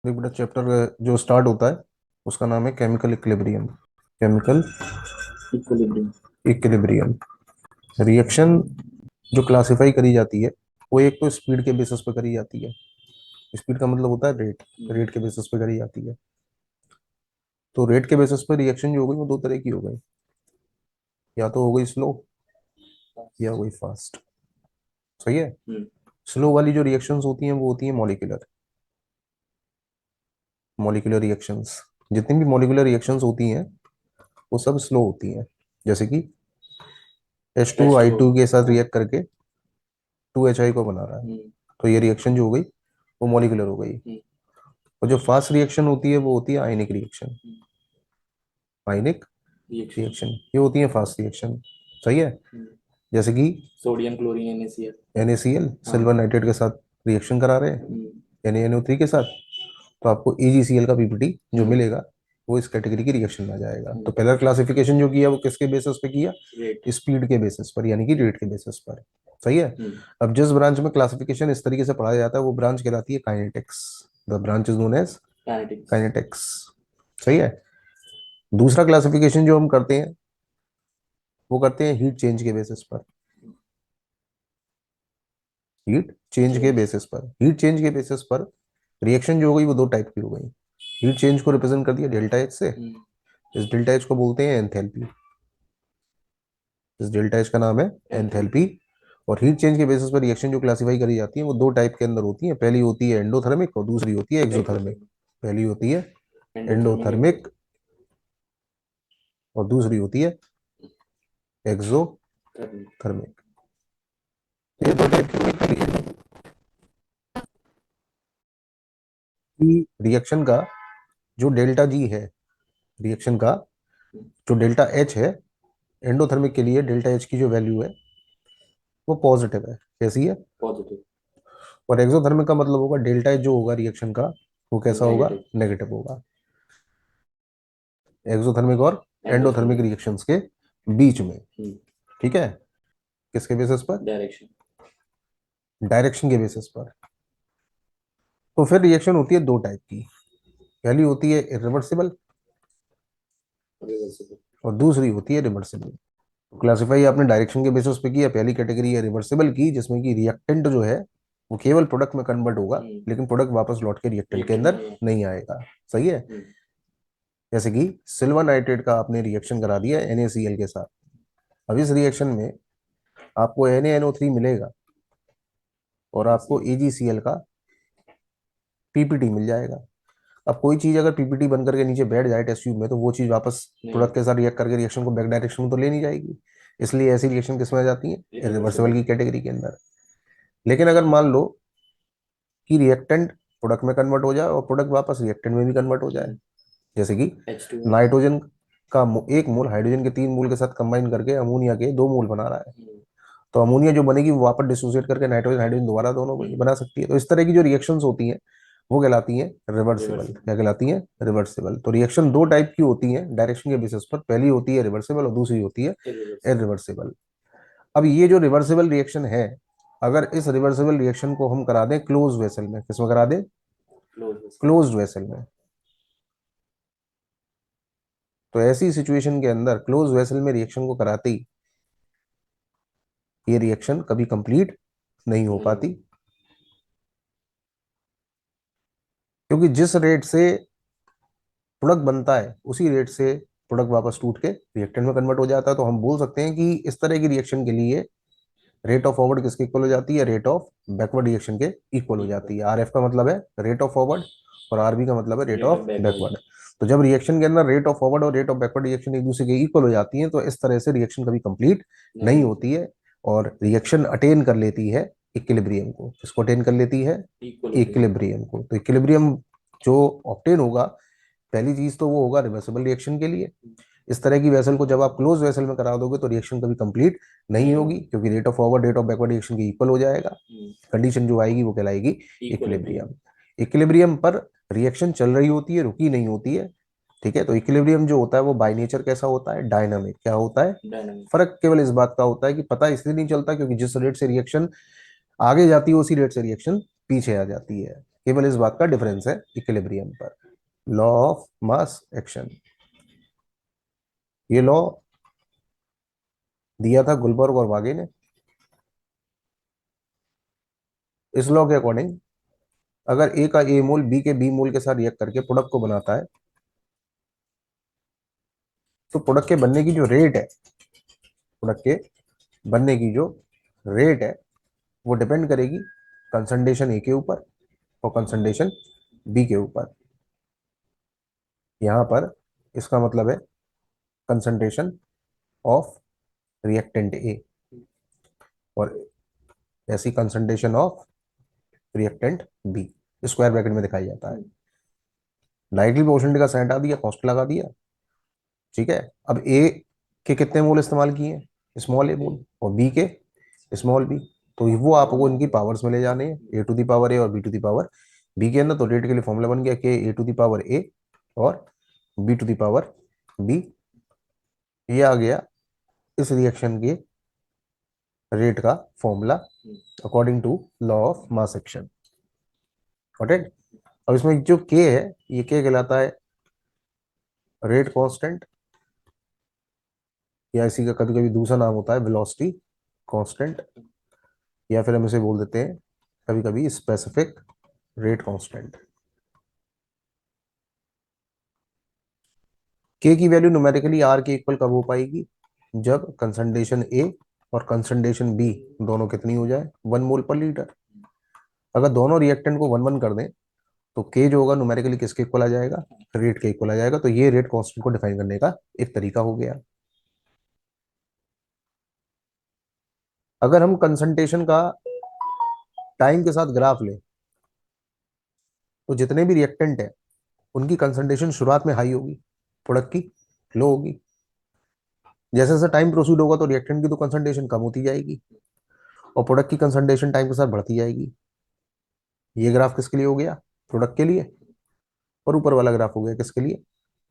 देख बेटा, चैप्टर जो स्टार्ट होता है उसका नाम है chemical equilibrium. Chemical equilibrium. Equilibrium. Reaction जो क्लासिफाई करी जाती है वो एक तो स्पीड के बेसिस पे करी जाती है। स्पीड का मतलब होता है रेट। रेट के बेसिस पे करी जाती है। तो रेट के बेसिस पे रिएक्शन जो हो गई वो दो तरह की हो गई। या तो हो गई स्लो या हो गई फास्ट। सही है। स्लो वाली जो रिएक्शंस होती हैं वो होती हैं मॉलिक्यूलर। मॉलिक्यूलर रिएक्शंस, जितनी भी मॉलिक्यूलर रिएक्शंस होती हैं वो सब स्लो होती हैं। जैसे कि H2 I2 के साथ रिएक्ट करके 2HI को बना रहा है, तो ये रिएक्शन जो हो गई वो मॉलिक्यूलर हो गई। और जो फास्ट रिएक्शन होती है वो होती है आयनिक रिएक्शन। आयनिक रिएक्शन ये होती है फास्ट रिएक्शन। सही है। जैसे कि sodium chlorine NaCl। NaCl silver nitrate के साथ रिएक्शन करा रहे हैं NaNO3 के साथ, तो आपको AgCl का पीपीटी जो मिलेगा वो इस कैटेगरी की रिएक्शन में आ जाएगा। तो पहला क्लासिफिकेशन जो किया वो किसके बेसिस पे किया? स्पीड के बेसिस पर, यानी कि रेट के बेसिस पर। सही है। अब जिस ब्रांच में क्लासिफिकेशन इस तरीके से पढ़ाया जाता है वो ब्रांच कहलाती है kinetics. The branch is known as kinetics. सही है। दूसरा क्लासिफिकेशन जो हम करते हैं वो करते हैं हीट चेंज के बेसिस पर। हीट चेंज के बेसिस पर, हीट चेंज के बेसिस पर रिएक्शन जो हो गई वो दो टाइप की हो गई। हीट चेंज को रिप्रेजेंट कर दिया डेल्टा एच से। इस डेल्टा एच को बोलते हैं एंथैल्पी। इस डेल्टा एच का नाम है एंथैल्पी। और हीट चेंज के बेसिस पर रिएक्शन जो क्लासिफाई करी जाती है वो दो टाइप के अंदर होती है। पहली होती है एंडोथर्मिक और दूसरी होती है एक्सोथर्मिक। पहली होती है एंडोथर्मिक और दूसरी होती है एक्सोथर्मिक। ये दो टाइप की रिएक्शन का जो डेल्टा जी है, रिएक्शन का जो डेल्टा एच है, एंडोथर्मिक के लिए डेल्टा एच की जो वैल्यू है वो पॉजिटिव है। कैसी है? पॉजिटिव। और एक्सोथर्मिक का मतलब होगा डेल्टा एच जो होगा रिएक्शन का वो कैसा होगा? नेगेटिव होगा। एक्सोथर्मिक और एंडोथर्मिक रिएक्शंस के बीच में। ठीक है। किसके बेसिस पर? डायरेक्शन। डायरेक्शन के बेसिस पर। तो फिर रिएक्शन होती है दो टाइप की। पहली होती है इरिवर्सिबल और दूसरी होती है रिवर्सिबल। क्लासिफाई आपने डायरेक्शन के बेसिस पे किया। पहली कैटेगरी है रिवर्सिबल की, जिसमें कि रिएक्टेंट जो है वो केवल प्रोडक्ट में कन्वर्ट होगा, लेकिन प्रोडक्ट वापस लौट के रिएक्टेंट के अंदर नहीं आएगा। सही है। जैसे कि सिल्वर नाइट्रेट का आपने रिएक्शन करा दिया NaCl के साथ। अब इस रिएक्शन में आपको NaNO3 मिलेगा और आपको AgCl का पीपीटी मिल जाएगा। अब कोई चीज अगर पीपीटी बन करके नीचे बैठ जाए टेस्ट ट्यूब में तो वो चीज वापस प्रोडक्ट के साथ रिएक्ट करके रिएक्शन को बैक डायरेक्शन में तो ले नहीं जाएगी। इसलिए ऐसी रिएक्शन किसमें आ जाती है? इरिवर्सिबल की कैटेगरी के अंदर। लेकिन अगर मान लो कि रिएक्टेंट प्रोडक्ट में कन्वर्ट हो जाए और प्रोडक्ट वापस रिएक्टेंट में भी कन्वर्ट हो जाए, जैसे कि नाइट्रोजन का एक मोल हाइड्रोजन के 3 मोल के साथ कंबाइन करके अमोनिया के 2 मोल बना रहा है, तो अमोनिया जो बनेगी वो वापस डिसोसिएट करके नाइट्रोजन हाइड्रोजन दोबारा दोनों बना सकती है। तो इस तरह की जो रिएक्शंस होती हैं वो कहलाती हैं रिवर्सिबल। क्या कहलाती हैं? रिवर्सिबल। तो रिएक्शन दो टाइप की होती हैं डायरेक्शन के बेसिस पर। पहली होती है रिवर्सिबल और दूसरी होती है इरिवर्सिबल। अब ये जो रिवर्सिबल रिएक्शन है, अगर इस रिवर्सिबल रिएक्शन को हम करा दें क्लोज वेसल में, किसमें करा दें? क्लोज्ड वेसल में, तो ऐसी सिचुएशन के अंदर क्लोज वेसल में रिएक्शन को कराते ही ये रिएक्शन कभी कंप्लीट नहीं हो पाती, क्योंकि जिस रेट से प्रोडक्ट बनता है उसी रेट से प्रोडक्ट वापस टूट के रिएक्टेंट में कन्वर्ट हो जाता है। तो हम बोल सकते हैं कि इस तरह की रिएक्शन के लिए रेट ऑफ फॉरवर्ड किसके इक्वल हो जाती है? रेट ऑफ बैकवर्ड रिएक्शन के इक्वल हो जाती है। RF का मतलब है रेट ऑफ फॉरवर्ड और RB का मतलब है रेट ऑफ बैकवर्ड। तो जब रिएक्शन के अंदर रेट ऑफ फॉरवर्ड और रेट ऑफ बैकवर्ड रिएक्शन एक दूसरे के इक्वल हो जाती है तो इस तरह से रिएक्शन कभी कंप्लीट नहीं होती है और रिएक्शन अटेन कर लेती है इक्विलिब्रियम को। किसको अटेन कर लेती है? इक्विलिब्रियम को। तो इक्विलिब्रियम जो ऑब्टेन होगा, पहली चीज तो वो होगा रिवर्सिबल रिएक्शन के लिए। इस तरह की वेसल को जब आप क्लोज वेसल में करा दोगे तो रिएक्शन कभी कंप्लीट नहीं होगी, क्योंकि rate of forward rate of backward reaction के इक्वल हो जाएगा। कंडीशन जो आएगी वो कहलाएगी इक्विलिब्रियम। इक्विलिब्रियम पर रिएक्शन चल रही होती है, रुकी नहीं होती है। ठीक है। तो इक्विलिब्रियम जो होता है वो बाय नेचर कैसा होता है? डायनामिक। क्या होता है? फर्क केवल इस बात का होता है कि पता इसलिए नहीं चलता क्योंकि जिस रेट से रिएक्शन आगे जाती है उसी रेट से रिएक्शन पीछे आ जाती है। केवल इस बात का डिफरेंस है इक्विलिब्रियम पर। लॉ ऑफ मास एक्शन, ये लॉ दिया था गुलबर्ग और वागे ने। इस लॉ के अकॉर्डिंग अगर ए का ए मोल बी के बी मोल के साथ रिएक्ट करके प्रोडक्ट को बनाता है, तो प्रोडक्ट के बनने की जो रेट है, प्रोडक्ट के बनने की जो रेट है, वो डिपेंड करेगी कंसंट्रेशन ए के ऊपर और कंसंट्रेशन बी के ऊपर। यहां पर इसका मतलब है कंसंट्रेशन ऑफ रिएक्टेंट ए और ऐसी concentration of reactant B, square bracket में दिखाई जाता है। डायरेक्टली प्रोपोर्शनल का साइन हटा दिया, कांस्टेंट लगा दिया, ठीक है। अब ए के कितने मोल इस्तेमाल किए, स्मॉल ए मोल, और बी के स्मॉल बी, तो वो आपको इनकी पावर्स में ले जाने हैं, ए टू दी पावर ए और B to the power B के अंदर। तो रेट के लिए फॉर्मूला बन गया कि ए टू दी पावर ए और B to the power B. ये आ गया इस रिएक्शन के रेट का formula according to law of mass action. Got it. अब इसमें जो के है, ये के कहलाता है रेट कांस्टेंट, या इसी का कभी कभी दूसरा नाम होता है वेलोसिटी कांस्टेंट, या फिर हम इसे बोल देते हैं कभी कभी स्पेसिफिक रेट कांस्टेंट। के की वैल्यू न्यूमेरिकली आर के इक्वल कब हो पाएगी, जब कंसंट्रेशन ए और कंसंट्रेशन बी दोनों कितनी हो जाए, 1 मोल पर लीटर। अगर दोनों रिएक्टेंट को 1 1 कर दें तो के जो होगा न्यूमेरिकली किसके इक्वल आ जाएगा, रेट के इक्वल आ जाएगा। तो ये रेट कांस्टेंट को डिफाइन करने का एक तरीका हो गया। अगर हम कंसंट्रेशन का टाइम के साथ ग्राफ लें, तो जितने भी रिएक्टेंट है उनकी कंसंट्रेशन शुरुआत में हाई होगी, प्रोडक्ट की लो होगी। जैसे जैसे टाइम प्रोसीड होगा तो रिएक्टेंट की तो कंसंट्रेशन कम होती जाएगी और प्रोडक्ट की कंसंट्रेशन टाइम के साथ बढ़ती जाएगी। ये ग्राफ किसके लिए हो गया, प्रोडक्ट के लिए, और ऊपर वाला ग्राफ हो गया किसके लिए,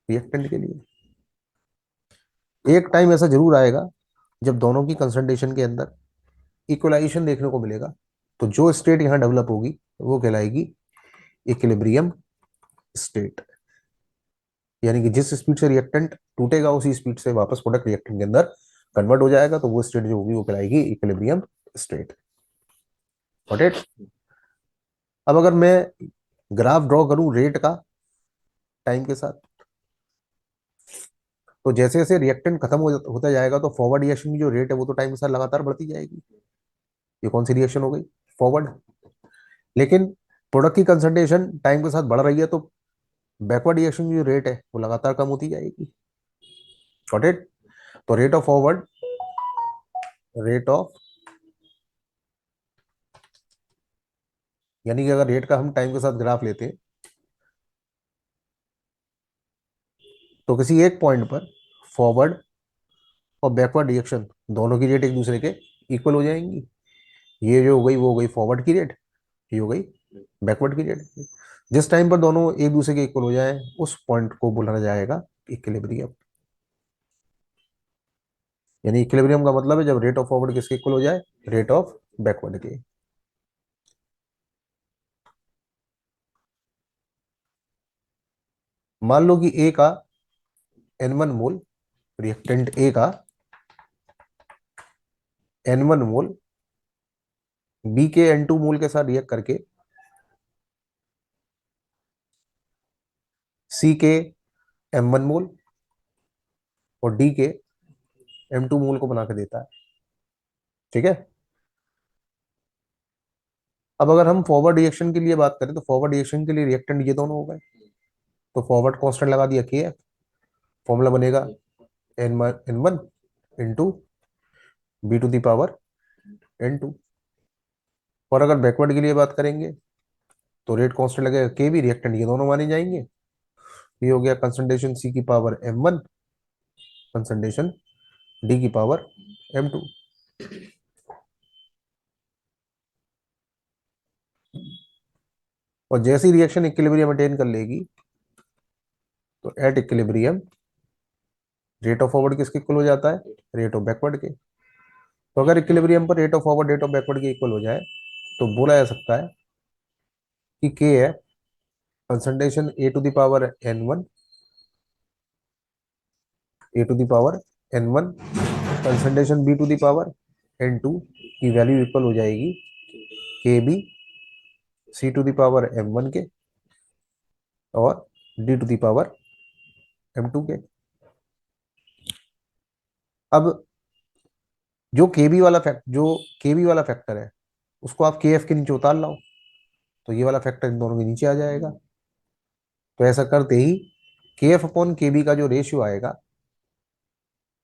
रिएक्टेंट के लिए। एक टाइम ऐसा जरूर आएगा जब दोनों की कंसंट्रेशन के अंदर इक्वलाइजेशन देखने को मिलेगा। तो जो स्टेट यहां डेवलप होगी वो कहलाएगी इक्विलिब्रियम स्टेट, यानी कि जिस स्पीड से रिएक्टेंट टूटेगा उसी स्पीड से वापस प्रोडक्ट रिएक्टेंट के अंदर कन्वर्ट हो जाएगा। तो वो स्टेट जो होगी वो कहलाएगी इक्विलिब्रियम स्टेट। Got it. अब अगर मैं ग्राफ ड्रॉ करूं रेट का टाइम के साथ, तो जैसे जैसे रिएक्टेंट खत्म होता जाएगा तो फॉरवर्ड रिएक्शन की जो रेट है वो तो टाइम के साथ लगातार बढ़ती जाएगी। ये कौन सी रिएक्शन हो गई, फॉरवर्ड। लेकिन प्रोडक्ट की कंसंट्रेशन टाइम के साथ बढ़ रही है तो बैकवर्ड रिएक्शन की जो रेट है वो लगातार कम होती जाएगी। Got it. तो rate of forward, rate of, यानी कि अगर रेट का हम टाइम के साथ ग्राफ लेते हैं तो किसी एक पॉइंट पर फॉरवर्ड और बैकवर्ड रिएक्शन दोनों की रेट एक दूसरे के इक्वल हो जाएंगी। ये जो हो गई वो हो गई फॉरवर्ड की रेट, ये हो गई बैकवर्ड की रेट। जिस टाइम पर दोनों एक दूसरे के इक्वल हो जाए उस पॉइंट को बोला जाएगा इक्विलिब्रियम। यानी इक्विलिब्रियम का मतलब है जब रेट ऑफ फॉरवर्ड किसके इक्वल हो जाए, रेट ऑफ बैकवर्ड के। मान लो कि ए का N1 मोल, रिएक्टेंट ए का N1 मोल बी के N2 मोल के साथ रिएक्ट करके सी के M1 मोल और डी के M2 मोल को बना के देता है, ठीक है। अब अगर हम फॉरवर्ड रिएक्शन के लिए बात करें तो फॉरवर्ड रिएक्शन के लिए रिएक्टेंट ये दोनों हो गए, तो फॉरवर्ड कांस्टेंट लगा दिया के एफ, फॉर्मूला बनेगा N1 into B to the power N2। और अगर बैकवर्ड के लिए बात करेंगे तो रेट कांस्टेंट लगेगा के भी, रिएक्टेंट ये दोनों माने जाएंगे। ये हो गया कंसंट्रेशन सी की पावर M1, कंसंट्रेशन डी की पावर M2। और जैसी रिएक्शन इक्विलिब्रियम अटेन कर लेगी तो at equilibrium rate of forward किसके इक्वल हो जाता है, रेट ऑफ बैकवर्ड के। तो अगर इक्विलिब्रियम पर rate of forward rate of backward के इक्वल हो जाए तो बोला जा सकता है कि के है concentration A to the power n1, A to the power n1, concentration B to the power n2 की वैल्यू इक्वल हो जाएगी K B C to the power m1 के और D to the power m2 के। अब जो केबी वाला factor है उसको आप के एफ के नीचे उतार लाओ, तो ये वाला फैक्टर इन दोनों के नीचे आ जाएगा। तो ऐसा करते ही के एफ अपॉन के बी का जो रेशियो आएगा,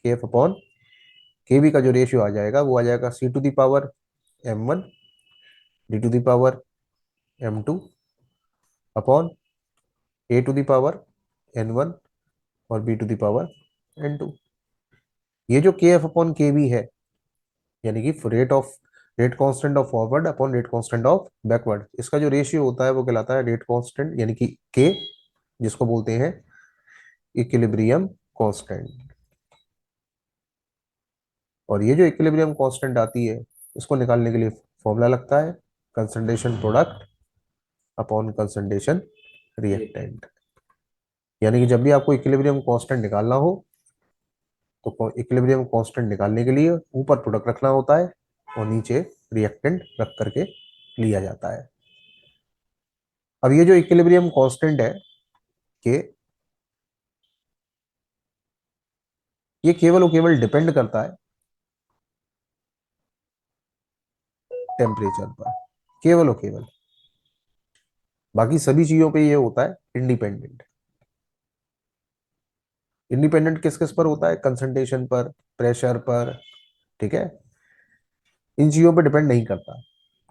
के एफ अपॉन के बी का जो रेशियो आ जाएगा वो आ जाएगा C to the power m1 D to the power m2 upon A to the power n1 और B to the power n2। ये जो के एफ अपॉन के बी है, यानी कि rate constant of forward upon rate constant of backward, इसका जो रेशियो होता है वो कहलाता है रेट कांस्टेंट, यानी कि के, जिसको बोलते हैं इक्विलिब्रियम कांस्टेंट। और ये जो इक्विलिब्रियम कांस्टेंट आती है इसको निकालने के लिए फॉर्मूला लगता है concentration product upon concentration reactant. यानी कि जब भी आपको इक्विलिब्रियम कांस्टेंट निकालना हो तो इक्विलिब्रियम कांस्टेंट निकालने के लिए ऊपर प्रोडक्ट रखना होता है और नीचे रिएक्टेंट रख करके लिया जाता है। अब ये जो इक्विलिब्रियम कांस्टेंट है कि ये केवल और केवल डिपेंड करता है टेम्परेचर पर, केवल और केवल। बाकी सभी चीजों पे ये होता है इंडिपेंडेंट। इंडिपेंडेंट किस किस पर होता है? कंसंट्रेशन पर, प्रेशर पर, ठीक है। इन चीजों पर डिपेंड नहीं करता।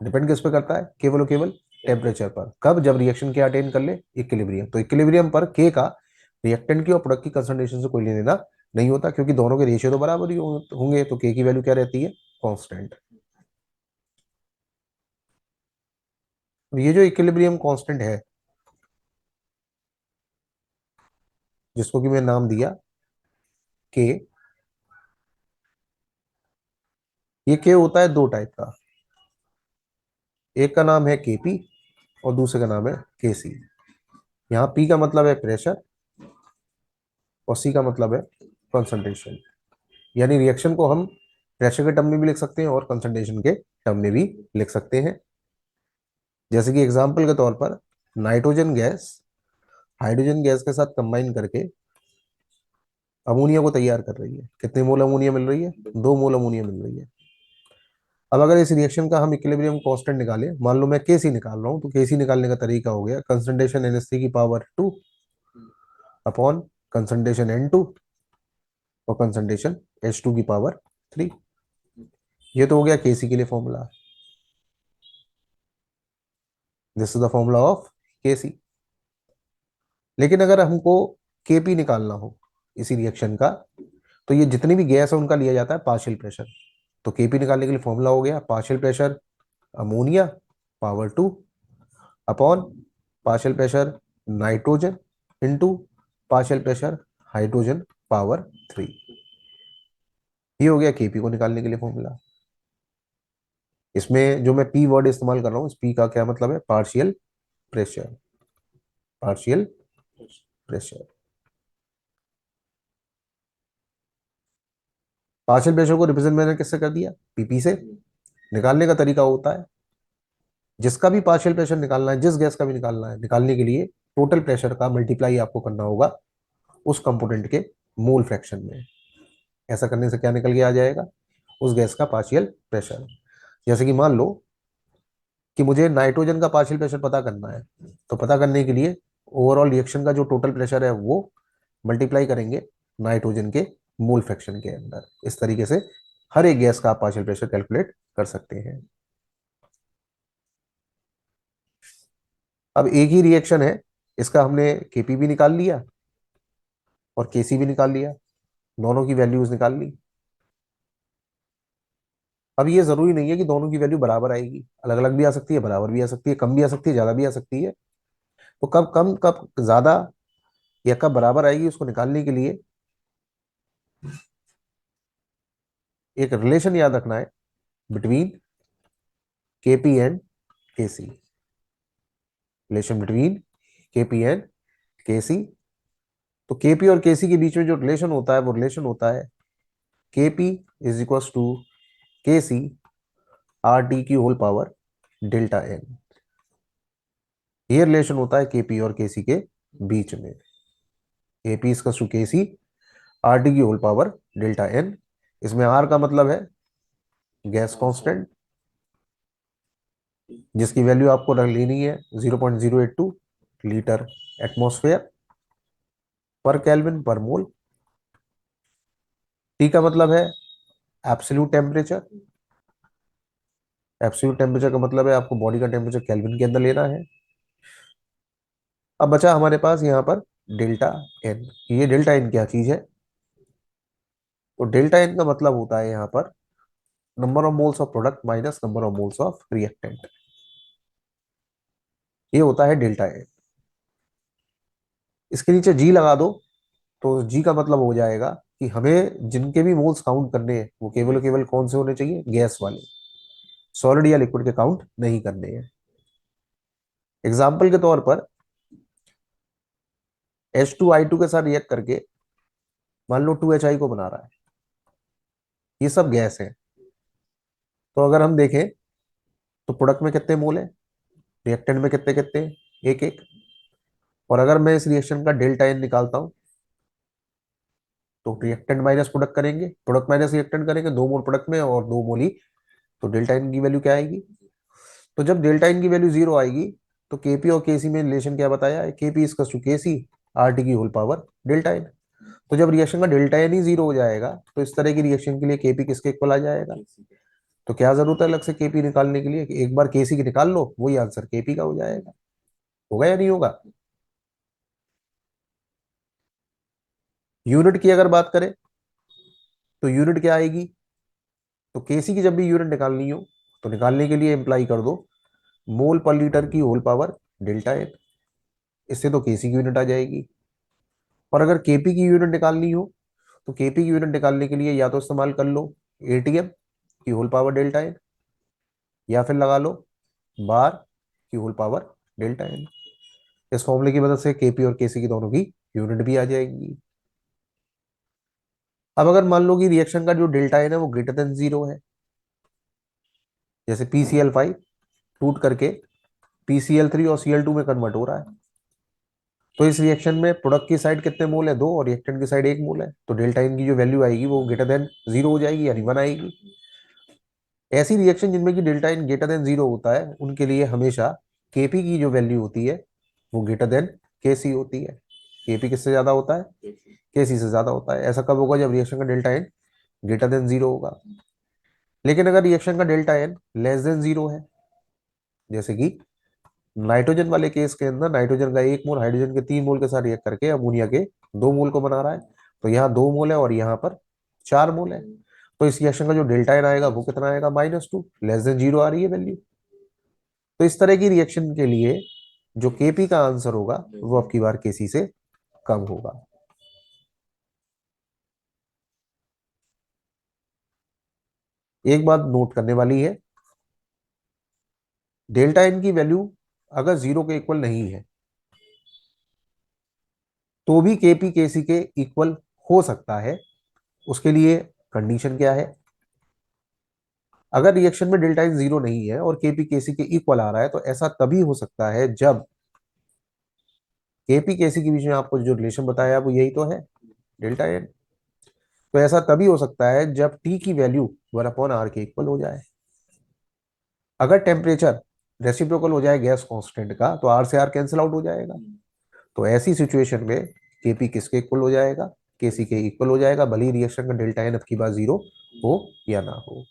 डिपेंड किस पे करता है? केवल और केवल टेम्परेचर पर। कब? जब रिएक्शन क्या अटेन कर ले? इक्विलिब्रियम। तो इक्विलिब्रियम पर के का रिएक्टेंट की और प्रोडक्ट की कंसंट्रेशन से कोई लेना देना नहीं होता, क्योंकि दोनों के रेशियो तो बराबर ही होंगे, तो के की वैल्यू क्या रहती है? कांस्टेंट। ये जो इक्विलिब्रियम कांस्टेंट है, जिसको कि मैं नाम दिया के, ये के होता है दो टाइप का। एक का नाम है केपी और दूसरे का नाम है केसी। यहाँ पी का मतलब है प्रेशर और सी का मतलब है कंसंट्रेशन। यानी रिएक्शन को हम प्रेशर के टर्म में भी लिख सकते हैं और कंसंट्रेशन के टर्म में भी लिख सकते हैं। जैसे कि एग्जाम्पल के तौर पर नाइट्रोजन गैस हाइड्रोजन गैस के साथ कंबाइन करके अमोनिया को तैयार कर रही है। कितने मोल अमोनिया मिल रही है? 2 मोल अमोनिया मिल रही है। अब अगर इस रिएक्शन का हम इक्विलिब्रियम कांस्टेंट निकालें, मान लो मैं केसी निकाल रहा हूं, तो केसी निकालने का तरीका हो गया कंसंट्रेशन NH3 की पावर 2 अपॉन कंसंट्रेशन N2 और कंसंट्रेशन H2 की पावर 3। ये तो हो गया केसी के लिए formula. This is the formula of KC. लेकिन अगर हमको केपी निकालना हो इसी रिएक्शन का, तो ये जितनी भी गैस है उनका लिया जाता है पार्शियल प्रेशर। तो केपी निकालने के लिए फॉर्मूला हो गया partial pressure ammonia power 2 upon partial pressure nitrogen into partial pressure hydrogen power 3। ये हो गया केपी को निकालने के लिए फॉर्मूला। इसमें जो मैं पी वर्ड इस्तेमाल कर रहा हूँ, इस पी का क्या मतलब है? Partial pressure, partial pressure. Partial pressure को रिप्रेजेंट मैंने किससे कर दिया? पीपी से। निकालने का तरीका होता है, जिसका भी पार्शियल प्रेशर निकालना है, जिस गैस का भी निकालना है, निकालने के लिए टोटल प्रेशर का मल्टीप्लाई आपको करना होगा उस कंपोनेंट के मोल फ्रैक्शन में। ऐसा करने से क्या निकल के आ जाएगा? उस गैस का पार्शियल प्रेशर। जैसे कि मान लो कि मुझे नाइट्रोजन का पार्शियल प्रेशर पता करना है, तो पता करने के लिए ओवरऑल रिएक्शन का जो टोटल प्रेशर है वो मल्टीप्लाई करेंगे नाइट्रोजन के मोल फ्रैक्शन के अंदर। इस तरीके से हर एक गैस का आप पार्शियल प्रेशर कैलकुलेट कर सकते हैं। अब एक ही रिएक्शन है, इसका हमने केपी भी निकाल लिया और केसी भी निकाल लिया, दोनों की वैल्यूज निकाल ली। अब ये जरूरी नहीं है कि दोनों की वैल्यू बराबर आएगी, अलग अलग भी आ सकती है, बराबर भी आ सकती है, कम भी आ सकती है, ज्यादा भी आ सकती है। तो कब कम कब ज्यादा या कब बराबर आएगी उसको निकालने के लिए एक रिलेशन याद रखना है between KP and KC. Relation between KP and KC. तो केपी और केसी के बीच में जो रिलेशन होता है वो रिलेशन होता है KP is equal to KC R T की होल पावर डेल्टा एन। ये रिलेशन होता है केपी और केसी के बीच में। केपी इसका टू केसी आर टी की होल पावर डेल्टा एन। इसमें आर का मतलब है गैस कांस्टेंट, जिसकी वैल्यू आपको रख लेनी है 0.082 लीटर एटमॉस्फेयर पर केल्विन पर मोल। टी का मतलब है एब्सोल्यूट टेम्परेचर। एब्सोल्यूट टेम्परेचर का मतलब है आपको बॉडी का टेम्परेचर केल्विन के अंदर लेना है। अब बचा हमारे पास यहाँ पर डेल्टा एन। ये डेल्टा एन क्या चीज है? तो डेल्टा एन का मतलब होता है यहाँ पर number of moles of product minus number of moles of reactant. ये होता है डेल्टा एन। इसके नीचे जी लगा दो तो जी का मतलब हो जाएगा कि हमें जिनके भी मोल्स काउंट करने हैं वो केवल केवल कौन से होने चाहिए? गैस वाले, सॉलिड या लिक्विड के काउंट नहीं करने हैं। एग्जाम्पल के तौर पर H2I2 के साथ रिएक्ट करके मान लो 2HI को बना रहा है। ये सब गैस है। तो अगर हम देखें तो प्रोडक्ट में कितने मोल है, रिएक्टेंट में कितने कितने, एक एक। और अगर मैं इस रिएक्शन का डेल्टा एन निकालता हूं तो रिएक्टेंट माइनस प्रोडक्ट करेंगे, प्रोडक्ट माइनस रिएक्टेंट करेंगे, 2 मोल प्रोडक्ट में और 2 मोल ही। तो डेल्टा एन की वैल्यू क्या आएगी? तो जब डेल्टा एन की वैल्यू 0 आएगी तो केपी और केसी में रिलेशन क्या बताया है? KP is to KC R T की होल पावर डेल्टा एन। तो जब रिएक्शन का डेल्टा एन ही 0 हो जाएगा तो इस तरह की रिएक्शन के लिए केपी किसके इक्वल आ जाएगा? तो क्या जरूरत है अलग से केपी निकालने के लिए? एक बार केसी की निकाल लो, वही आंसर केपी का हो जाएगा। होगा या नहीं होगा? यूनिट की अगर बात करें तो यूनिट क्या आएगी? तो केसी की जब भी यूनिट निकालनी हो तो निकालने के लिए इंप्लाई कर दो मोल पर लीटर की होल पावर डेल्टा एन। इससे तो केसी की यूनिट आ जाएगी। और अगर केपी की यूनिट निकालनी हो तो केपी की यूनिट निकालने के लिए या तो इस्तेमाल कर लो एटीएम की होल पावर डेल्टा एन, या फिर लगा लो बार की होल पावर डेल्टा एन। इस फॉर्मूले की मदद से केपी और केसी की दोनों की यूनिट भी आ जाएगी। अब अगर मान लो कि रिएक्शन का जो डेल्टा एन है वो ग्रेटर देन 0 है, जैसे PCl5 टूट करके PCl3 और Cl2 में कन्वर्ट हो रहा है, तो इस रिएक्शन में प्रोडक्ट की साइड कितने मोल है? 2, और रिएक्टेंट की साइड 1 मोल है। तो डेल्टा एन की जो वैल्यू आएगी वो ग्रेटर देन 0 हो जाएगी, यानी 1 आएगी। ऐसी रिएक्शन जिनमें की डेल्टा एन ग्रेटर देन 0 होता है उनके लिए हमेशा केपी की जो वैल्यू होती है वो ग्रेटर देन केसी होती है। केपी किससे ज्यादा होता है? केसी से ज्यादा होता है। ऐसा कब होगा? जब रिएक्शन का डेल्टा एन ग्रेटर देन 0 होगा। लेकिन अगर रिएक्शन का डेल्टा एन लेस देन 0 है, जैसे कि नाइट्रोजन वाले केस के अंदर नाइट्रोजन का 1 मोल हाइड्रोजन के 3 मोल के साथ रिएक्ट करके अमोनिया के 2 मोल को बना रहा है, तो यहाँ 2 मोल है और यहाँ पर 4 मोल है। तो इस रिएक्शन का जो डेल्टा एन आएगा वो कितना आएगा? -2, लेस देन 0 आ रही है वैल्यू। तो इस तरह की रिएक्शन के लिए जो केपी का आंसर होगा वो अब की बार केसी से कम होगा। एक बात नोट करने वाली है, डेल्टा एन की वैल्यू अगर 0 के इक्वल नहीं है तो भी केपी केसी के इक्वल हो सकता है। उसके लिए कंडीशन क्या है? अगर रिएक्शन में डेल्टा एन 0 नहीं है और केपी केसी के इक्वल आ रहा है तो ऐसा तभी हो सकता है जब केपी केसी के बीच में आपको जो रिलेशन बताया वो यही तो है, डेल्टा एन। तो ऐसा तभी हो सकता है जब टी की वैल्यू 1/r के इक्वल हो जाए। अगर टेम्परेचर रेसिप्रोकल हो जाए गैस कांस्टेंट का तो आर से आर कैंसिल आउट हो जाएगा। तो ऐसी सिचुएशन में केपी किसके इक्वल हो जाएगा? केसी के इक्वल हो जाएगा, भले ही रिएक्शन का डेल्टा एन अब की बार 0 हो या ना हो।